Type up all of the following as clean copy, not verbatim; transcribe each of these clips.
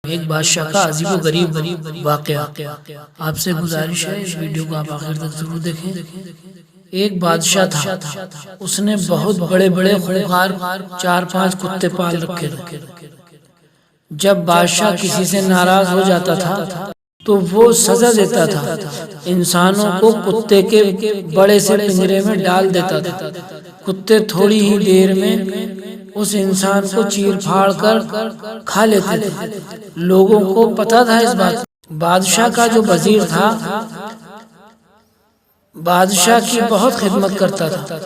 एक बादशाह का अजीबोगरीब वाकया। आपसे गुजारिश है इस वीडियो को आप आखिर तक जरूर देखें। एक बादशाह था, उसने बहुत बड़े बड़े खूंखार 4-5 कुत्ते पाल रखे थे। जब बादशाह किसी से नाराज हो जाता था तो वो सजा देता था, इंसानों को कुत्ते के बड़े से पिंजरे में डाल देता था। कुत्ते थोड़ी ही देर में उस इंसान को चीर फाड़ कर खा लेते थे। लोगों को पता था इस बात। बादशाह का जो वजीर था, बादशाह की बहुत खिदमत करता था।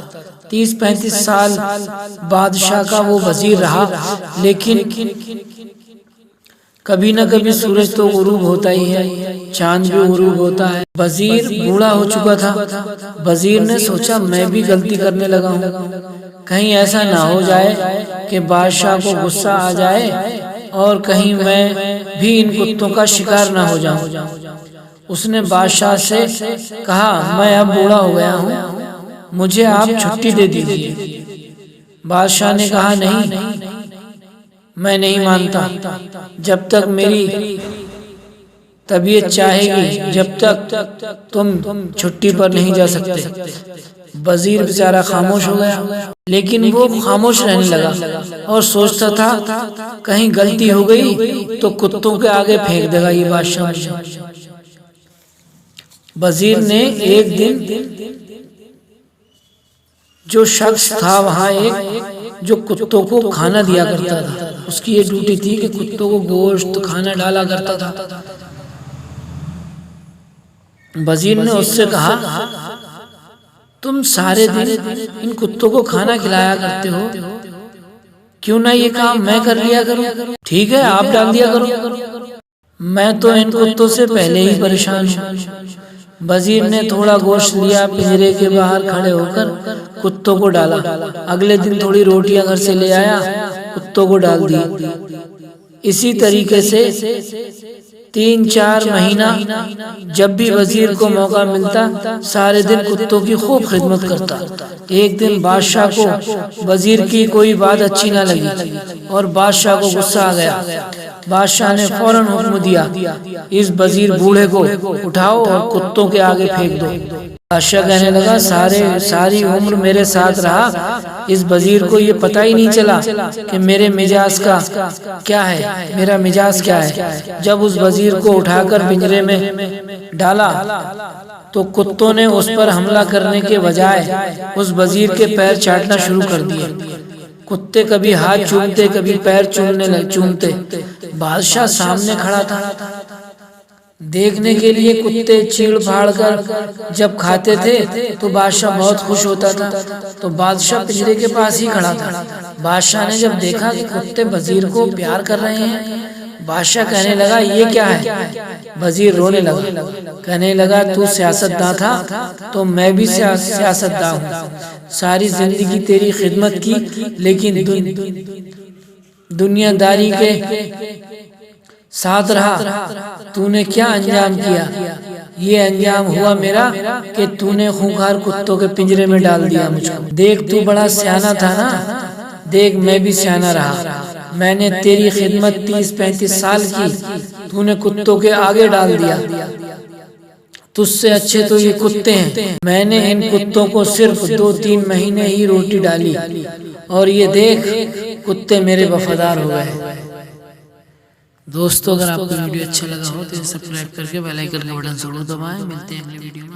30-35 साल बादशाह का वो वजीर रहा, लेकिन कभी न कभी सूरज तो गुरूब होता ही है, चांद भी गुरूब होता है। वजीर बूढ़ा हो चुका था। वजीर ने सोचा मैं भी गलती करने लगा हूँ, कहीं ऐसा ना हो जाए कि बादशाह को गुस्सा आ जाए और कहीं मैं भी इन कुत्तों का शिकार ना हो जाऊं। उसने बादशाह से कहा मैं अब बूढ़ा हो गया हूँ, मुझे आप छुट्टी दे दीजिए। बादशाह ने कहा नहीं, मैं नहीं मानता। जब तक मेरी तबीयत चाहेगी, जब तक तुम छुट्टी पर नहीं जा सकते। वजीर बेचारा खामोश हो गया, लेकिन वो खामोश रहने लगा और सोचता था कहीं गलती हो गई तो कुत्तों के आगे फेंक देगा ये बादशाह। वजीर ने एक दिन जो शख्स था वहाँ एक जो कुत्तों को खाना दिया करता था, उसकी ये ड्यूटी थी कि कुत्तों को गोश्त खाना डाला करता था। वजीर ने उससे कहा तुम सारे दिन इन कुत्तों को खाना खिलाया करते हो, क्यों ना ये काम मैं कर लिया करूं? ठीक है, आप डाल दिया करो, मैं तो इन कुत्तों से पहले ही परेशान हूँ। वजीर ने थोड़ा गोश्त लिया, पिंजरे के बाहर खड़े होकर कुत्तों को डाला। अगले दिन थोड़ी रोटियां घर से ले आया, कुत्तों को डाल दी। इसी तरीके से 3-4 महीना जब भी वजीर को मौका मिलता, सारे दिन कुत्तों की खूब खिदमत करता। एक दिन बादशाह को वजीर की कोई बात अच्छी ना लगी और बादशाह को गुस्सा आ गया। बादशाह ने फौरन हुक्म दिया इस वजीर बूढ़े को उठाओ और कुत्तों के आगे फेंक दो। बादशाह कहने लगा सारी उम्र मेरे साथ रहा, इस वजीर को ये पता ही नहीं चला कि मेरे मिजाज का क्या है, मेरा मिजाज क्या है। जब उस वजीर को उठाकर पिंजरे में डाला तो कुत्तों ने उस पर हमला करने के बजाय उस वजीर के पैर चाटना शुरू कर दिए। कुत्ते कभी हाथ चूमते, कभी पैर चूमते। बादशाह सामने खड़ा था, देखने के लिए कुत्ते चीड़ फाड़ कर जब खाते थे तो बादशाह बहुत खुश होता था। तो बादशाह पिंजरे के पास ही खड़ा था। बादशाह ने जब देखा कि कुत्ते वजीर को प्यार कर रहे हैं, बादशाह कहने लगा ये क्या है? वजीर रोने लगा, कहने लगा तू सियासतदां था तो मैं भी सियासतदां हूँ। सारी जिंदगी तेरी खिदमत की, लेकिन दुनियादारी के साथ रहा। तूने क्या अंजाम किया? ये अंजाम हुआ मेरा कि तूने खूंखार कुत्तों के पिंजरे में डाल दिया मुझको। देख तू बड़ा सियाना था ना, देख मैं भी सियाना रहा। मैंने तेरी खिदमत 30-35 साल की, तूने कुत्तों के आगे डाल दिया। तुझसे अच्छे तो ये कुत्ते हैं। मैंने इन कुत्तों को सिर्फ 2-3 महीने ही रोटी डाली और ये देख कुत्ते मेरे वफादार हो गए। दोस्तों, अगर आपको वीडियो अच्छा लगा हो तो सब्सक्राइब करके बेल आइकन का बटन जरूर दबाएं। मिलते हैं अगले वीडियो में।